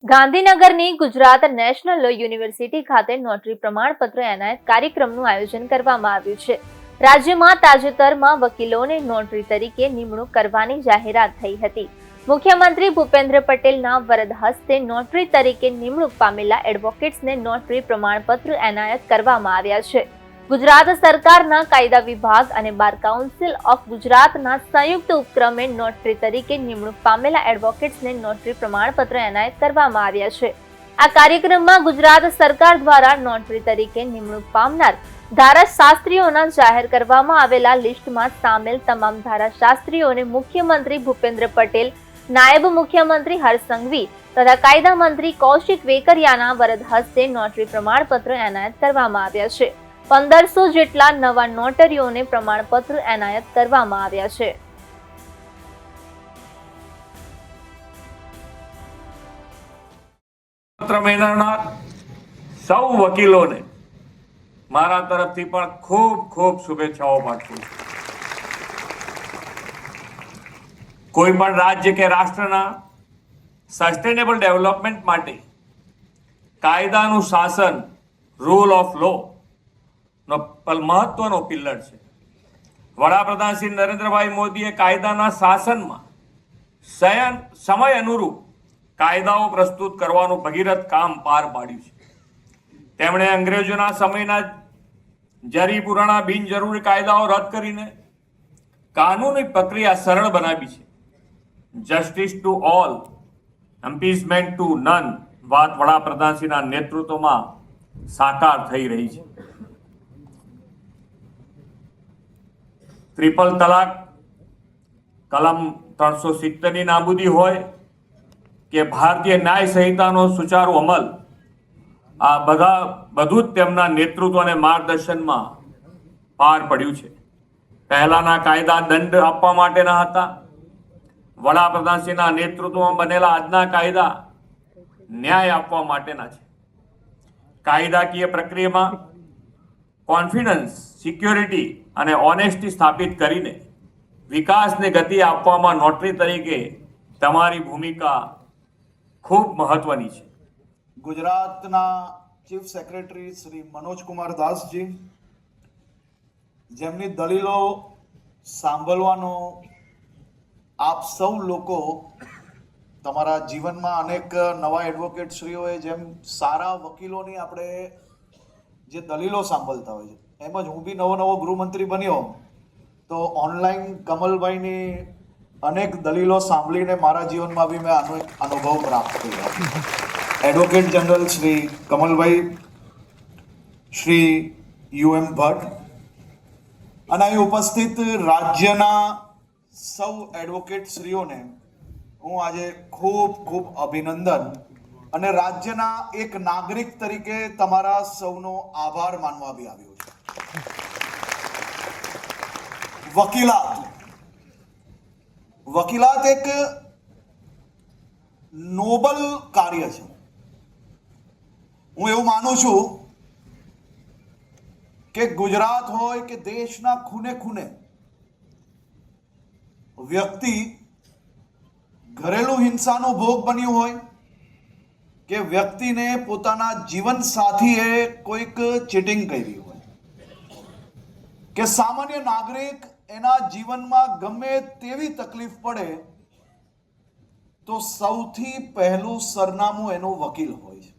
ગાંધીનગરની Gujarat national law university ખાતે notary પ્રમાણપત્ર એનાયત કાર્યક્રમનું આયોજન કરવામાં આવ્યું છે. રાજ્યમાં તાજેતરમાં વકીલોને નોટરી તરીકે નિમણૂક કરવાની જાહેરાત થઈ હતી. મુખ્યમંત્રી ભૂપેન્દ્ર પટેલના વરદ હસ્તે નોટરી તરીકે નિમણૂક પામેલા એડવોકેટ્સને નોટરી પ્રમાણપત્ર એનાયત કરવામાં આવ્યા છે. ગુજરાત સરકારના કાયદા વિભાગ અને બાર કાઉન્સિલ ઓફ ગુજરાતના સંયુક્ત ઉપક્રમે નોટરી તરીકે નિમણૂક પામેલા એડવોકેટ્સને નોટરી પ્રમાણપત્ર એનાયત કરવામાં આવ્યા છે. આ કાર્યક્રમમાં ગુજરાત સરકાર દ્વારા નોટરી તરીકે નિમણૂક પામનાર ધારાશાસ્ત્રીઓના જાહેર કરવામાં આવેલા લિસ્ટમાં સામેલ તમામ ધારાશાસ્ત્રીઓને મુખ્યમંત્રી ભૂપેન્દ્ર પટેલ, નાયબ મુખ્યમંત્રી હર્ષ સંઘવી તથા કાયદા મંત્રી કૌશિક વેકરિયાના વરદ હસ્તે નોટરી પ્રમાણપત્ર એનાયત કરવામાં આવ્યા છે. 1500 જેટલા નવા નોટરીઓને પ્રમાણપત્ર એનાયત કરવામાં આવ્યા છે. સૌ વકીલોને મારા તરફથી પણ ખૂબ ખૂબ શુભેચ્છાઓ પાઠવું છું. કોઈ પણ રાજ્ય કે રાષ્ટ્રના સસ્ટેનેબલ ડેવલપમેન્ટ માટે કાયદાનું શાસન, રૂલ ઓફ લો નો મહત્વનો પિલ્લર છે. વડાપ્રધાન શ્રી નરેન્દ્રભાઈ મોદીએ કાયદાના શાસનમાં સમય અનુરૂપ કાયદાઓ પ્રસ્તુત કરવાનું ભગીરથ કામ પાર પાડ્યું છે. તેમણે અંગ્રેજોના સમયના જરી પુરાણા બિનજરૂરી કાયદાઓ રદ કરીને કાનૂની પ્રક્રિયા સરળ બનાવી છે. Justice to all, empowerment to none વાત વડાપ્રધાનશ્રીના નેતૃત્વમાં સાકાર થઈ રહી છે. ટ્રિપલ તલાક, કલમ 370ની નાબૂદી હોય કે ભારતીય ન્યાય સંહિતાનો સુચારુ અમલ, આ બધું જ તેમના નેતૃત્વ અને માર્ગદર્શનમાં પાર પડ્યું છે. પહેલાના કાયદા દંડ આપવા માટેના હતા. વડાપ્રધાનશ્રીના નેતૃત્વમાં બનેલા આજના કાયદા ન્યાય આપવા માટેના છે. કાયદાકીય પ્રક્રિયામાં કોન્ફિડન્સ, સિક્યોરિટી અને ઓનેસ્ટી સ્થાપિત કરીને વિકાસને ગતિ આપવામાં નોટરી તરીકે તમારી ભૂમિકા ખૂબ મહત્વની છે. ગુજરાતના ચીફ સેક્રેટરી શ્રી મનોજ કુમાર દાસજી, જેમની દલીલો સાંભળવાનો આપ સૌ લોકો તમારા જીવનમાં અનેક નવા એડવોકેટશ્રીઓએ જેમ સારા વકીલોની આપણે જે દલીલો સાંભળતા હોય છે, એમ જ હું બી નવો ગૃહમંત્રી બન્યો તો ઓનલાઈન કમલભાઈની અનેક દલીલો સાંભળીને મારા જીવનમાં બી મેં આનો એક અનુભવ પ્રાપ્ત કર્યો. Advocate general Shri Kamalbhai, Shri યુ.એમ. ભટ્ટ અને અહીં ઉપસ્થિત રાજ્યના સૌ એડવોકેટશ્રીઓને હું આજે ખૂબ ખૂબ અભિનંદન અને રાજ્યના એક નાગરિક તરીકે તમારા સૌનો આભાર માનવા બી આવ્યો છે. વકીલાત એક નોબલ કાર્ય છે. હું એવું માનું છું કે ગુજરાત હોય કે દેશના ખૂણે ખૂણે વ્યક્તિ ઘરેલું હિંસાનો ભોગ બન્યું હોય કે વ્યક્તિને પોતાના જીવન સાથીએ કોઈક ચીટિંગ કરી હોય કે સામાન્ય નાગરિક એના જીવનમાં ગમે તેવી તકલીફ પડે તો સૌથી પહેલું સરનામું એનો વકીલ હોય છે.